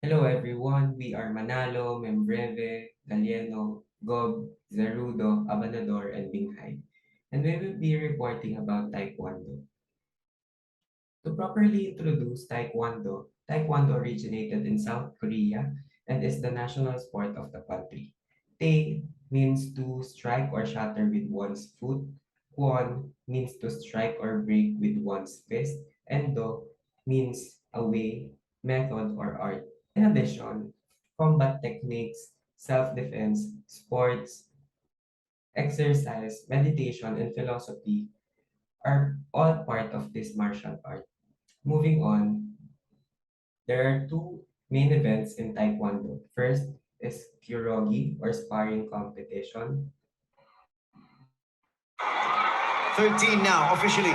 Hello everyone, we are Manalo, Membreve, Galieno, Gob, Zerudo, Abanador, and Binghai, and we will be reporting about Taekwondo. To properly introduce Taekwondo, Taekwondo originated in South Korea and is the national sport of the country. Tae means to strike or shatter with one's foot. Kwon means to strike or break with one's fist. And Do means a way, method, or art. In addition, combat techniques, self-defense, sports, exercise, meditation, and philosophy are all part of this martial art. Moving on, there are two main events in Taekwondo. First is Kyorugi or sparring competition. 13 now, officially.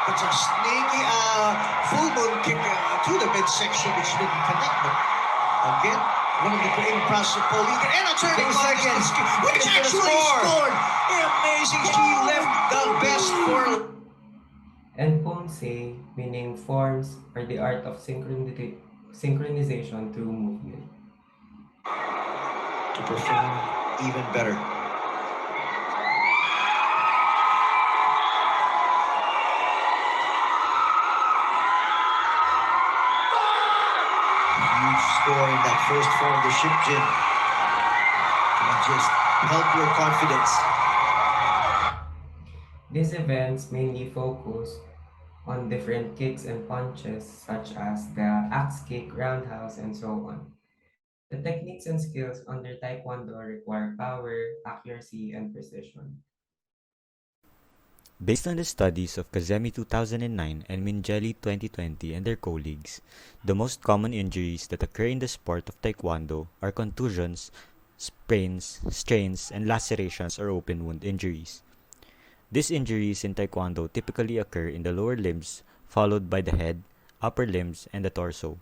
That's a sneaky full moon kick to the midsection, which didn't connect. But again, one of the impressive Pauline and a turning seconds, which actually scored. Amazing, she left the best for. And Ponsei, meaning forms or the art of synchronization through movement. To perform even better. Huge score in that first form, the Shipjin. Can just help your confidence. These events mainly focus on different kicks and punches such as the axe kick, roundhouse, and so on. The techniques and skills under Taekwondo require power, accuracy, and precision. Based on the studies of Kazemi 2009 and Minjeli 2020 and their colleagues, the most common injuries that occur in the sport of Taekwondo are contusions, sprains, strains, and lacerations or open wound injuries. These injuries in Taekwondo typically occur in the lower limbs, followed by the head, upper limbs, and the torso.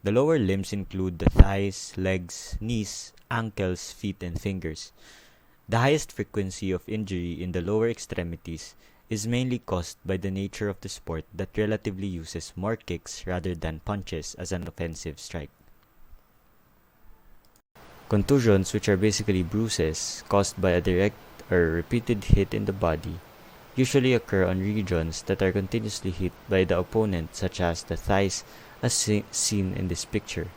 The lower limbs include the thighs, legs, knees, ankles, feet, and fingers. The highest frequency of injury in the lower extremities is mainly caused by the nature of the sport that relatively uses more kicks rather than punches as an offensive strike. Contusions, which are basically bruises caused by a direct or repeated hit in the body, usually occur on regions that are continuously hit by the opponent, such as the thighs as seen in this picture.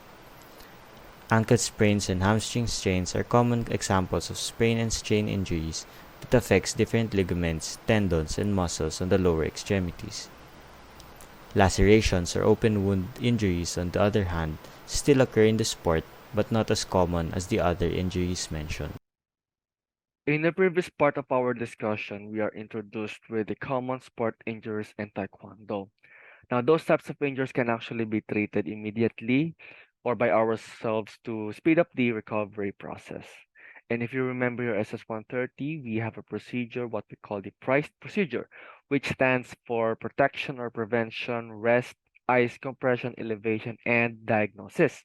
Ankle sprains and hamstring strains are common examples of sprain and strain injuries that affects different ligaments, tendons, and muscles on the lower extremities. Lacerations or open wound injuries, on the other hand, still occur in the sport but not as common as the other injuries mentioned. In the previous part of our discussion, we are introduced with the common sport injuries in Taekwondo. Now, those types of injuries can actually be treated immediately or by ourselves to speed up the recovery process. And if you remember your SS-130, we have a procedure, what we call the PRICE procedure, which stands for protection or prevention, rest, ice compression, elevation, and diagnosis.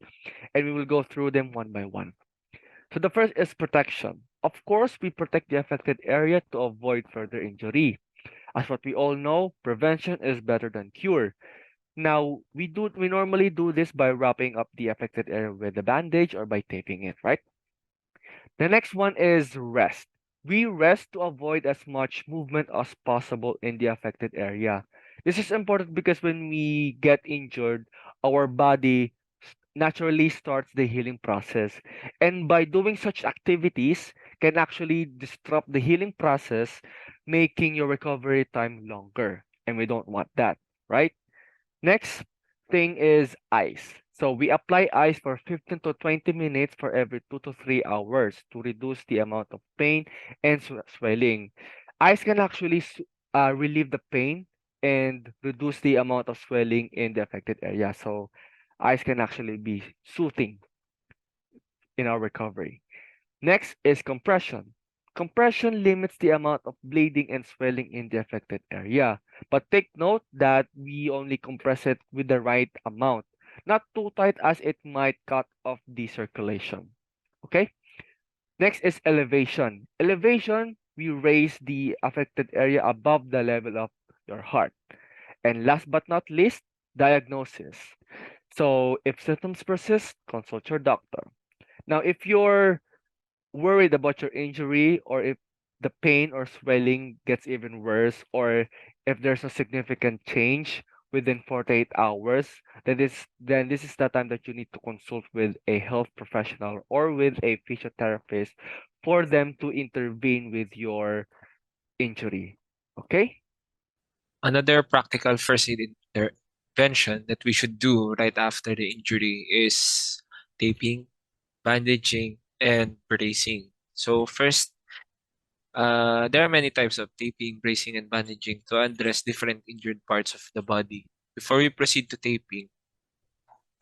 And we will go through them one by one. So the first is protection. Of course, we protect the affected area to avoid further injury. As what we all know, prevention is better than cure. Now, we normally do this by wrapping up the affected area with a bandage or by taping it, right? The next one is rest. We rest to avoid as much movement as possible in the affected area. This is important because when we get injured, our body naturally starts the healing process. And by doing such activities can actually disrupt the healing process, making your recovery time longer. And we don't want that, right? Next thing is ice. So we apply ice for 15 to 20 minutes for every 2 to 3 hours to reduce the amount of pain and swelling. Ice can actually relieve the pain and reduce the amount of swelling in the affected area. So ice can actually be soothing in our recovery. Next is compression. Compression limits the amount of bleeding and swelling in the affected area. But take note that we only compress it with the right amount, not too tight as it might cut off the circulation. Okay? Next is elevation. Elevation, we raise the affected area above the level of your heart. And last but not least, diagnosis. So if symptoms persist, consult your doctor. Now, if you're worried about your injury, or if the pain or swelling gets even worse, or if there's a significant change within 48 hours, then this is the time that you need to consult with a health professional or with a physiotherapist for them to intervene with your injury. Okay? Another practical first aid intervention that we should do right after the injury is taping, bandaging, and bracing. So first, there are many types of taping, bracing, and bandaging to address different injured parts of the body. Before we proceed to taping,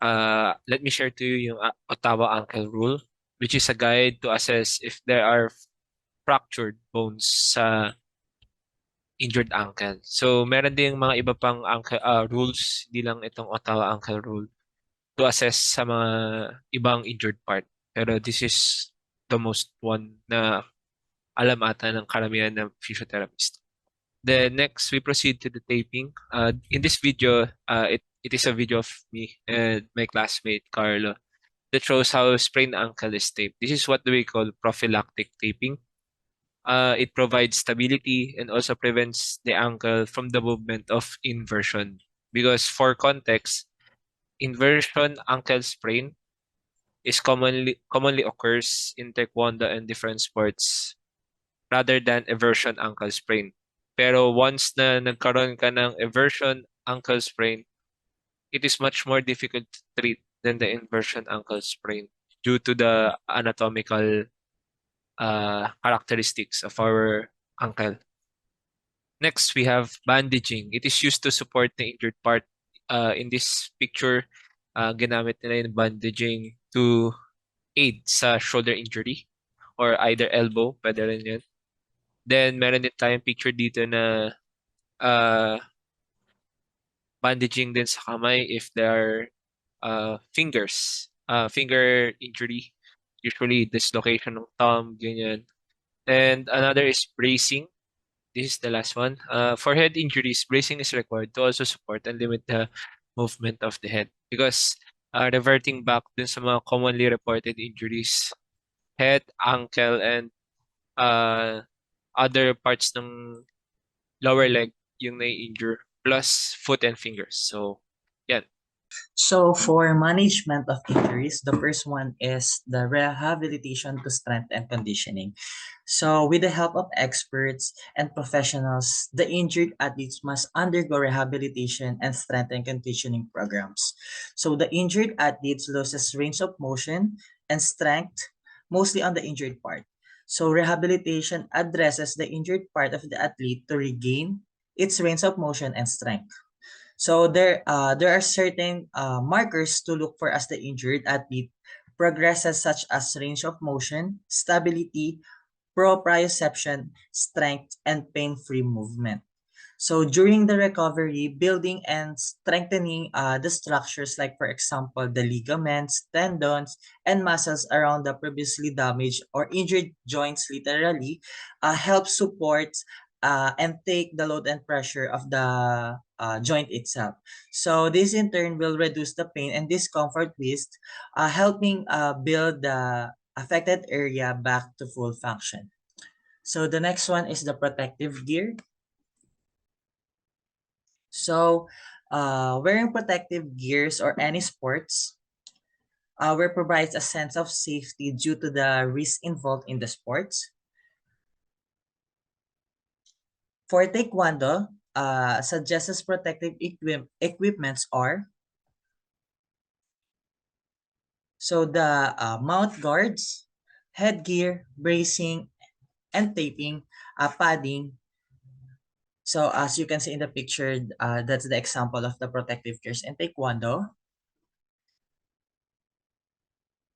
let me share to you yung Ottawa ankle rule, which is a guide to assess if there are fractured bones sa injured ankle. So, meron ding mga iba pang rules, hindi lang itong Ottawa ankle rule, to assess sa mga ibang injured part. Pero this is the most one na alam ata ng karamihan ng physiotherapist. Then next, we proceed to the taping. In this video, it is a video of me and my classmate Carlo that shows how sprained ankle is taped. This is what we call prophylactic taping. It provides stability and also prevents the ankle from the movement of inversion. Because for context, inversion ankle sprain is commonly occurs in taekwondo and different sports rather than eversion ankle sprain. Pero once na nagkaroon ka ng eversion ankle sprain, it is much more difficult to treat than the inversion ankle sprain due to the anatomical characteristics of our ankle. Next, we have bandaging. It is used to support the injured part. In this picture, ginamit nila yung bandaging to aid sa shoulder injury or either elbow, pwede rin yun. Then, meron din tayong picture dito na bandaging din sa kamay if there are finger injury, usually dislocation ng thumb, ganyan. And another is bracing. This is the last one. For head injuries, bracing is required to also support and limit the movement of the head. Because reverting back dun sa mga commonly reported injuries, head, ankle, and other parts ng lower leg yung nai-injure, plus foot and fingers. So, yan. So for management of injuries, the first one is the rehabilitation to strength and conditioning. So with the help of experts and professionals, the injured athletes must undergo rehabilitation and strength and conditioning programs. So the injured athletes loses range of motion and strength mostly on the injured part. So rehabilitation addresses the injured part of the athlete to regain its range of motion and strength. So there are certain markers to look for as the injured athlete progresses, such as range of motion, stability, proprioception, strength, and pain-free movement. So during the recovery, building and strengthening the structures, like for example, the ligaments, tendons, and muscles around the previously damaged or injured joints literally, help support and take the load and pressure of the joint itself. So this in turn will reduce the pain and discomfort with helping build the affected area back to full function. So the next one is the protective gear. So wearing protective gears or any sports will provides a sense of safety due to the risk involved in the sports. For Taekwondo, suggested protective equipments are so the mouth guards, headgear, bracing, and taping, padding. So as you can see in the picture, that's the example of the protective gears in Taekwondo.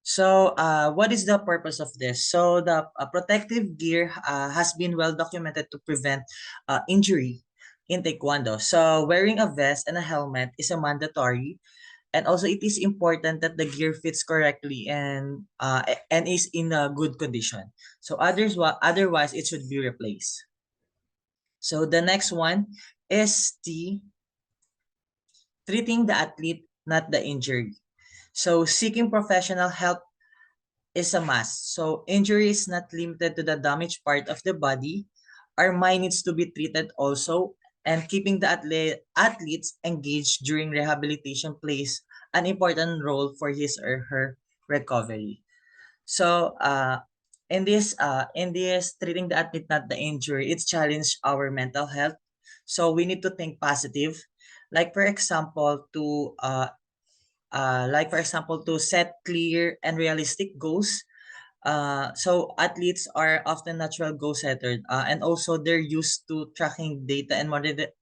So what is the purpose of this? So the protective gear has been well documented to prevent injury in Taekwondo. So wearing a vest and a helmet is a mandatory, and also it is important that the gear fits correctly and is in a good condition. So otherwise it should be replaced. So the next one is the treating the athlete, not the injury. So seeking professional help is a must. So injury is not limited to the damaged part of the body. Our mind needs to be treated also, and keeping the athletes engaged during rehabilitation plays an important role for his or her recovery. So in this treating the athlete, not the injury, it's challenged our mental health. So we need to think positive. Like for example, to set clear and realistic goals. So athletes are often natural goal setters, and also they're used to tracking data and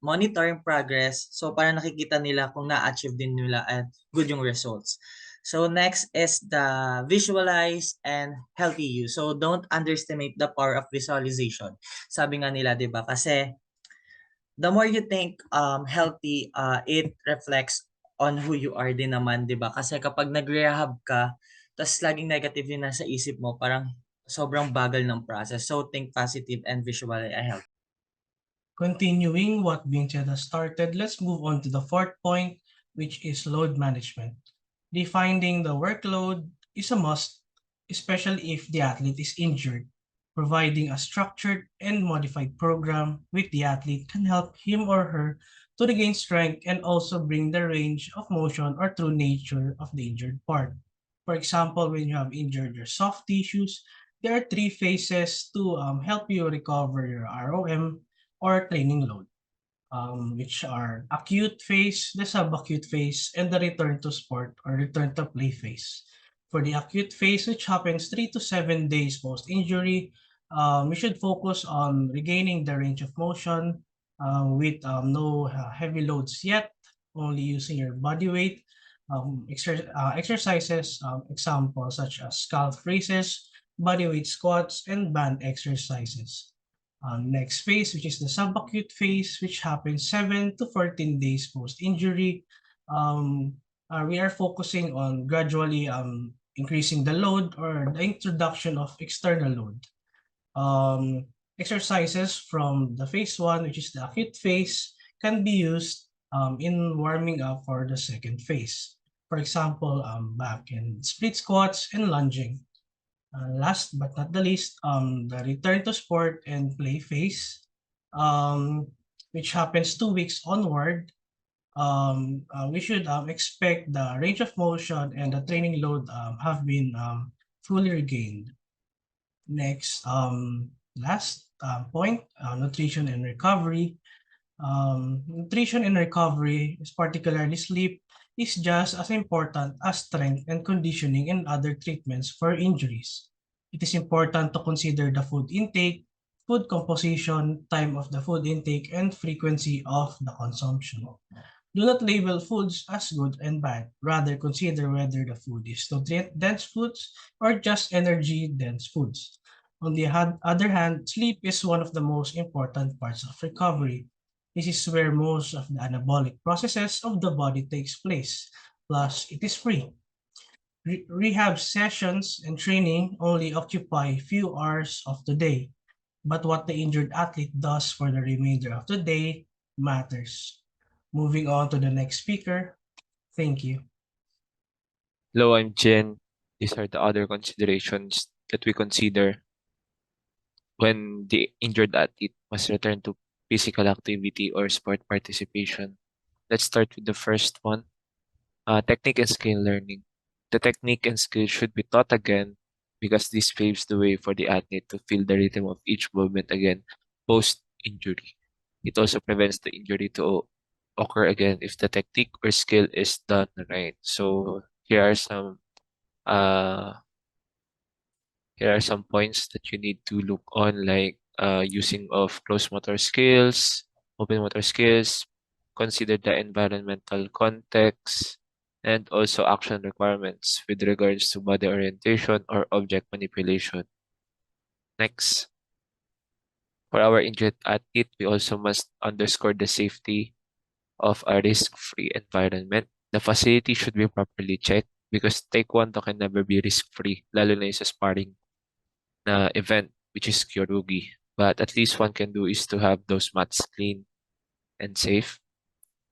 monitoring progress. So para nakikita nila kung na-achieve din nila at good yung results. So next is the visualize and healthy use. So don't underestimate the power of visualization. Sabi nga nila, 'di ba? Kasi the more you think healthy, it reflects on who you are din naman, 'di ba? Kasi kapag nag-rehab ka, tas laging negative yung nasa isip mo, parang sobrang bagal ng process. So think positive and visualize a health. Continuing what Vincent has started, let's move on to the fourth point, which is load management. Defining the workload is a must, especially if the athlete is injured. Providing a structured and modified program with the athlete can help him or her to regain strength and also bring the range of motion or true nature of the injured part. For example, when you have injured your soft tissues, there are three phases to help you recover your ROM or training load, which are acute phase, the subacute phase, and the return to sport or return to play phase. For the acute phase, which happens 3 to 7 days post-injury, we should focus on regaining the range of motion with no heavy loads yet, only using your body weight. Exercises, examples such as scalp raises, body weight squats, and band exercises. Next phase, which is the subacute phase, which happens 7 to 14 days post-injury. Um, we are focusing on gradually increasing the load or the introduction of external load. Exercises from the phase 1, which is the acute phase, can be used in warming up for the second phase. For example, back and split squats and lunging. Last but not the least, the return to sport and play phase, which happens 2 weeks onward. We should expect the range of motion and the training load have been fully regained. Next, last point, nutrition and recovery. Nutrition and recovery, is particularly sleep, is just as important as strength and conditioning and other treatments for injuries. It is important to consider the food intake, food composition, time of the food intake, and frequency of the consumption. Do not label foods as good and bad. Rather, consider whether the food is nutrient-dense foods or just energy-dense foods. On the other hand, sleep is one of the most important parts of recovery. This is where most of the anabolic processes of the body takes place. Plus, it is free. Rehab sessions and training only occupy few hours of the day, but what the injured athlete does for the remainder of the day matters. Moving on to the next speaker. Thank you. Hello, I'm Jen. These are the other considerations that we consider when the injured athlete must return to physical activity or sport participation. Let's start with the first one, technique and skill learning. The technique and skill should be taught again because this paves the way for the athlete to feel the rhythm of each movement again post-injury. It also prevents the injury to occur again if the technique or skill is done right. So uh here are some points that you need to look on, like using of close motor skills, open motor skills, consider the environmental context, and also action requirements with regards to body orientation or object manipulation. Next, for our injured athlete, we also must underscore the safety of a risk-free environment. The facility should be properly checked because Taekwondo can never be risk-free, lalo na yung sa sparring na event, which is Kyorugi. But at least one can do is to have those mats clean and safe.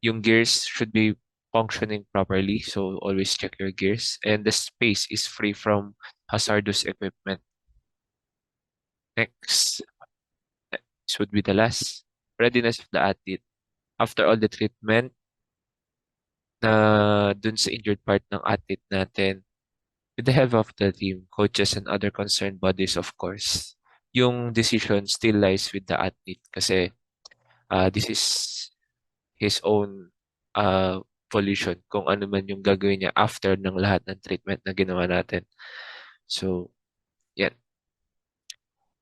Yung gears should be functioning properly, so always check your gears, and the space is free from hazardous equipment. Next, this would be the last. Readiness of the athlete. After all the treatment na dun sa injured part ng athlete natin, with the help of the team, coaches, and other concerned bodies, of course, yung decision still lies with the athlete kasi this is his own volition kung ano man yung gagawin niya after ng lahat ng treatment na ginawa natin. So, yan.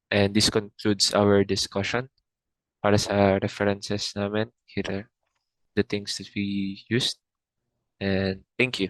And this concludes our discussion. Para sa references namin, here are the things that we used. And thank you.